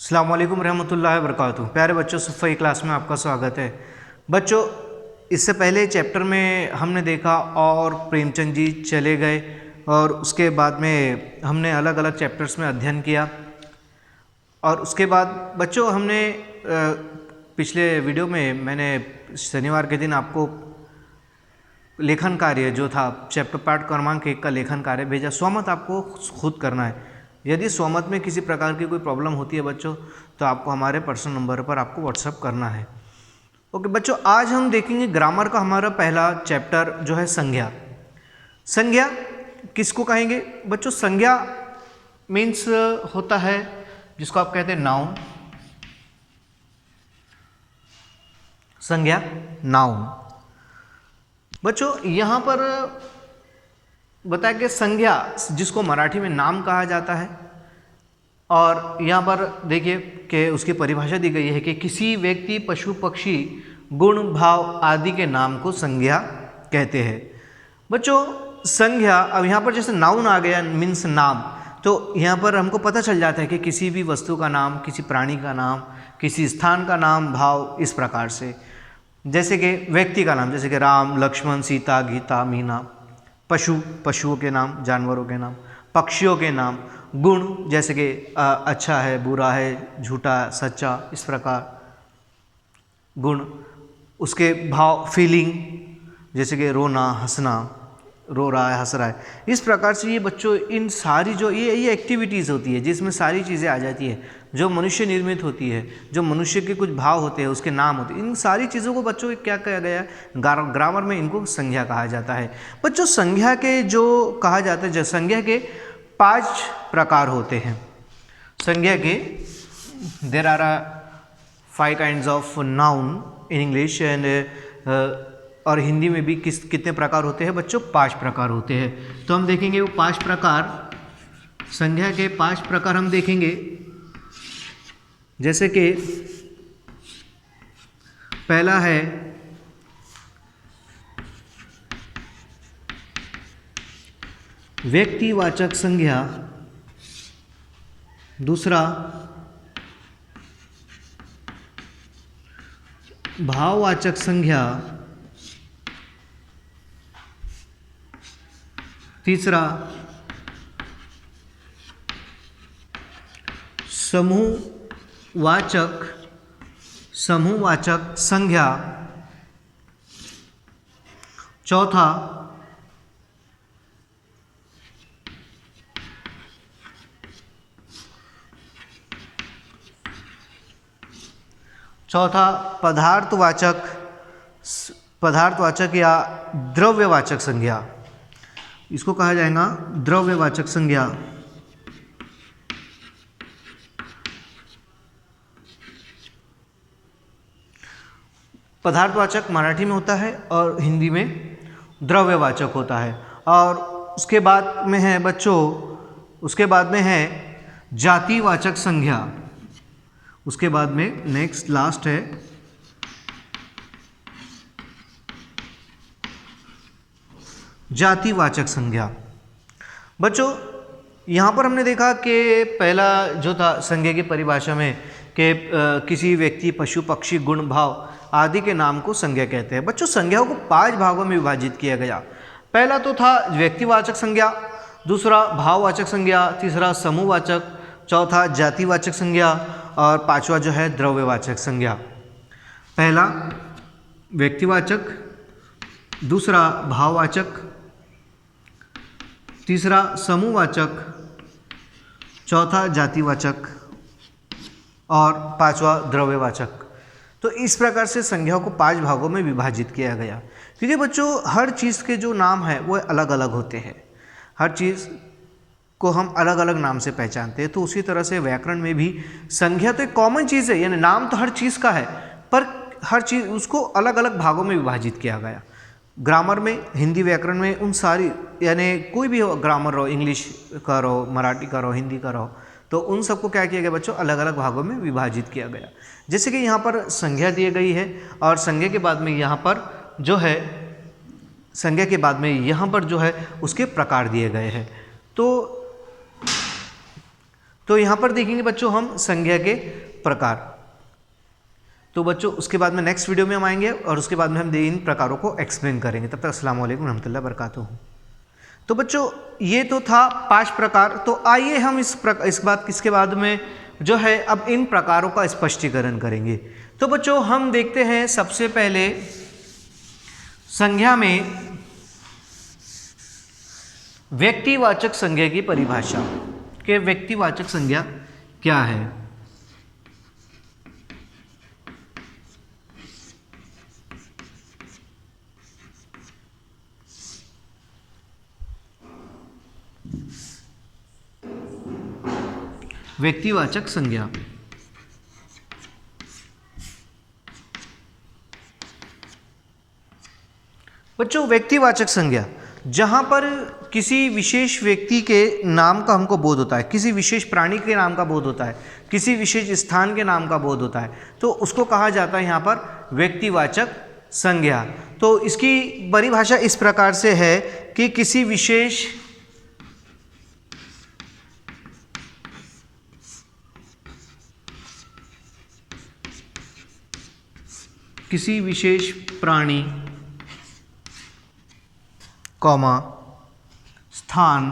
अस्सलाम वालेकुम रहमतुल्लाहि व बरकातुहू। प्यारे बच्चों, सफ़ाई क्लास में आपका स्वागत है। बच्चों, इससे पहले चैप्टर में हमने देखा और प्रेमचंद जी चले गए और उसके बाद में हमने अलग अलग चैप्टर्स में अध्ययन किया। और उसके बाद बच्चों हमने पिछले वीडियो में मैंने शनिवार के दिन आपको लेखन कार्य जो था चैप्टर पाठ क्रमांक 1 का लेखन कार्य भेजा। स्वमत आपको खुद करना है। यदि स्वमत में किसी प्रकार की कोई प्रॉब्लम होती है बच्चों, तो आपको हमारे पर्सनल नंबर पर आपको व्हाट्सअप करना है। ओके बच्चों, आज हम देखेंगे ग्रामर का हमारा पहला चैप्टर जो है संज्ञा। संज्ञा किसको कहेंगे बच्चों? संज्ञा मीन्स होता है जिसको आप कहते हैं नाउन। संज्ञा नाउन। बच्चों यहाँ पर बताया कि संज्ञा जिसको मराठी में नाम कहा जाता है, और यहाँ पर देखिए कि उसकी परिभाषा दी गई है कि किसी व्यक्ति, पशु, पक्षी, गुण, भाव आदि के नाम को संज्ञा कहते हैं। बच्चों संज्ञा, अब यहाँ पर जैसे नाउन आ गया मीन्स नाम, तो यहाँ पर हमको पता चल जाता है कि किसी भी वस्तु का नाम, किसी प्राणी का नाम, किसी स्थान का नाम, भाव, इस प्रकार से। जैसे कि व्यक्ति का नाम, जैसे कि राम, लक्ष्मण, सीता, गीता, मीना। पशु, पशुओं के नाम, जानवरों के नाम। पक्षियों के नाम। गुण, जैसे कि अच्छा है, बुरा है, झूठा, सच्चा, इस प्रकार गुण। उसके भाव, फीलिंग, जैसे कि रोना, हंसना, रो रहा है, हंस रहा है, इस प्रकार से ये बच्चों इन सारी जो ये एक्टिविटीज़ होती है जिसमें सारी चीज़ें आ जाती है जो मनुष्य निर्मित होती है, जो मनुष्य के कुछ भाव होते हैं, उसके नाम होते हैं, इन सारी चीज़ों को बच्चों क्या कहा गया है? ग्रामर में इनको संज्ञा कहा जाता है। बच्चों संज्ञा के जो कहा जाता है, संज्ञा के 5 प्रकार होते हैं। संज्ञा के there are 5 kinds of noun in English and और हिंदी में भी कितने प्रकार होते हैं बच्चों? 5 प्रकार होते हैं। तो हम देखेंगे वो 5 प्रकार, संज्ञा के 5 प्रकार हम देखेंगे। जैसे कि पहला है व्यक्तिवाचक संज्ञा, दूसरा भाववाचक संज्ञा, तीसरा समूहवाचक संज्ञा, चौथा पदार्थवाचक या द्रव्यवाचक संज्ञा, इसको कहा जाएगा द्रव्यवाचक संज्ञा। पदार्थवाचक मराठी में होता है और हिंदी में द्रव्यवाचक होता है। और उसके बाद में है बच्चों, उसके बाद में है जातिवाचक संज्ञा। उसके बाद में नेक्स्ट लास्ट है जातिवाचक संज्ञा। बच्चों यहाँ पर हमने देखा कि पहला जो था संज्ञा की परिभाषा में कि किसी व्यक्ति, पशु, पक्षी, गुण, भाव आदि के नाम को संज्ञा कहते हैं। बच्चों संज्ञाओं को 5 भागों में विभाजित किया गया। पहला तो था व्यक्तिवाचक संज्ञा, दूसरा भाववाचक संज्ञा, तीसरा समूहवाचक, चौथा जातिवाचक संज्ञा और 5वां जो है द्रव्यवाचक संज्ञा। पहला व्यक्तिवाचक, दूसरा भाववाचक, तीसरा समूहवाचक, चौथा जातिवाचक और 5वां द्रव्यवाचक। तो इस प्रकार से संज्ञाओं को 5 भागों में विभाजित किया गया। क्योंकि बच्चों हर चीज़ के जो नाम है वो अलग अलग होते हैं, हर चीज़ को हम अलग अलग नाम से पहचानते हैं। तो उसी तरह से व्याकरण में भी संज्ञा तो एक कॉमन चीज़ है, यानी नाम तो हर चीज़ का है, पर हर चीज़ उसको अलग अलग भागों में विभाजित किया गया। ग्रामर में, हिंदी व्याकरण में उन सारी, यानी कोई भी हो, ग्रामर रहो, इंग्लिश का रहो, मराठी का रहो, हिंदी का रहो, तो उन सबको क्या किया गया बच्चों? अलग अलग भागों में विभाजित किया गया। जैसे कि यहाँ पर संज्ञा दी गई है और संज्ञा के बाद में यहाँ पर जो है, संज्ञा के बाद में यहाँ पर जो है उसके प्रकार दिए गए हैं। तो तो यहाँ पर देखेंगे बच्चों हम संज्ञा के प्रकार। तो बच्चों उसके बाद में नेक्स्ट वीडियो में हम आएंगे और उसके बाद में हम इन प्रकारों को एक्सप्लेन करेंगे। तब तक अस्सलाम वालेकुम रहमतुल्लाहि बरकातुहू। तो बच्चों ये तो था 5 प्रकार। तो आइए हम इसके बाद में जो है अब इन प्रकारों का स्पष्टीकरण करेंगे। तो बच्चों हम देखते हैं सबसे पहले संज्ञा में व्यक्तिवाचक संज्ञा की परिभाषा कि व्यक्तिवाचक संज्ञा क्या है। व्यक्तिवाचक संज्ञा बच्चों व्यक्तिवाचक संज्ञा जहां पर किसी विशेष व्यक्ति के नाम का हमको बोध होता है, किसी विशेष प्राणी के नाम का बोध होता है, किसी विशेष स्थान के नाम का बोध होता है, तो उसको कहा जाता है यहाँ पर व्यक्तिवाचक संज्ञा। तो इसकी परिभाषा इस प्रकार से है कि किसी विशेष प्राणी कॉमा स्थान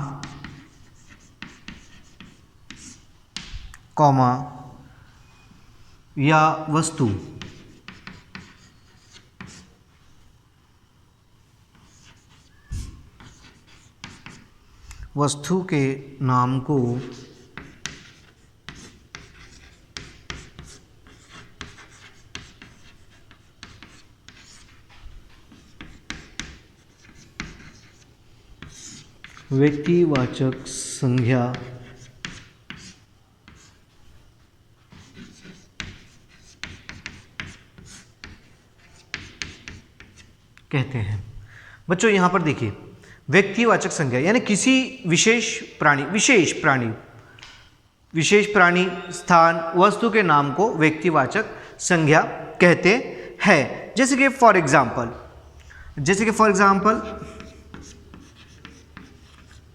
कॉमा या वस्तु के नाम को व्यक्तिवाचक संज्ञा कहते हैं। बच्चों यहां पर देखिए व्यक्तिवाचक संज्ञा यानी किसी विशेष प्राणी स्थान वस्तु के नाम को व्यक्तिवाचक संज्ञा कहते हैं। जैसे कि फॉर एग्जाम्पल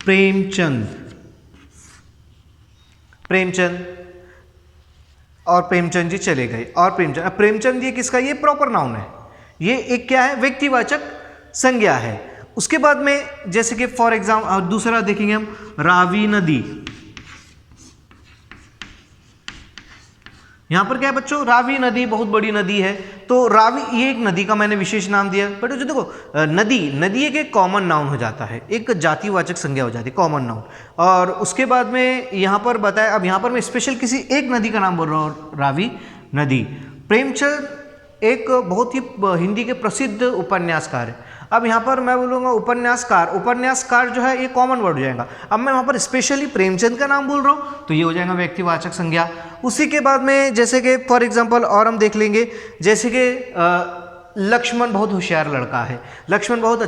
प्रेमचंद और प्रेमचंद जी चले गए और प्रेमचंद ये किसका, ये प्रॉपर नाउन है, ये एक क्या है, व्यक्तिवाचक संज्ञा है। उसके बाद में जैसे कि फॉर एग्जाम्पल दूसरा देखेंगे हम रावी नदी। यहां पर क्या है बच्चों, रावी नदी बहुत बड़ी नदी है, तो रावी ये एक नदी का मैंने विशेष नाम दिया। बट जो देखो नदी एक कॉमन नाउन हो जाता है, एक जातिवाचक संज्ञा हो जाती है, कॉमन नाउन। और उसके बाद में यहां पर बताया, अब यहां पर मैं स्पेशल किसी एक नदी का नाम बोल रहा हूं, रावी नदी। प्रेमचंद एक बहुत ही हिंदी के प्रसिद्ध उपन्यासकार है। अब यहाँ पर मैं बोलूँगा उपन्यासकार जो है ये कॉमन वर्ड हो जाएगा। अब मैं वहाँ पर स्पेशली प्रेमचंद का नाम बोल रहा हूँ तो ये हो जाएगा व्यक्तिवाचक संज्ञा। उसी के बाद में जैसे कि फॉर एग्जांपल और हम देख लेंगे, जैसे कि लक्ष्मण बहुत होशियार लड़का है, लक्ष्मण बहुत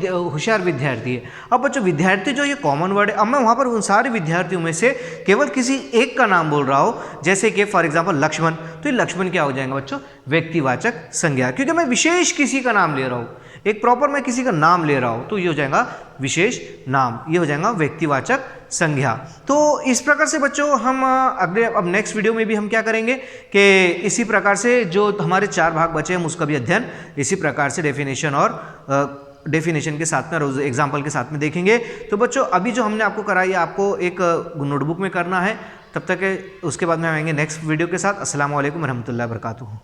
होशियार विद्यार्थी है। अब बच्चों विद्यार्थी जो ये कॉमन वर्ड है, अब मैं वहाँ पर उन सारे विद्यार्थियों में से केवल किसी एक का नाम बोल रहा हूँ, जैसे कि फॉर एग्जांपल लक्ष्मण, तो ये लक्ष्मण क्या हो जाएगा बच्चों, व्यक्तिवाचक संज्ञा, क्योंकि मैं विशेष किसी का नाम ले रहा हूँ, एक प्रॉपर मैं किसी का नाम ले रहा हूँ, तो ये हो जाएगा विशेष नाम, ये हो जाएगा व्यक्तिवाचक संज्ञा। तो इस प्रकार से बच्चों हम अब नेक्स्ट वीडियो में भी हम क्या करेंगे कि इसी प्रकार से जो हमारे 4 भाग बचे हम उसका भी अध्ययन इसी प्रकार से डेफिनेशन के साथ में और एग्जाम्पल के साथ में देखेंगे। तो बच्चों अभी जो हमने आपको कराई है आपको एक नोटबुक में करना है। तब तक उसके बाद में आएंगे नेक्स्ट वीडियो के साथ। अस्सलाम वालेकुम रहमतुल्लाहि व बरकातुहू।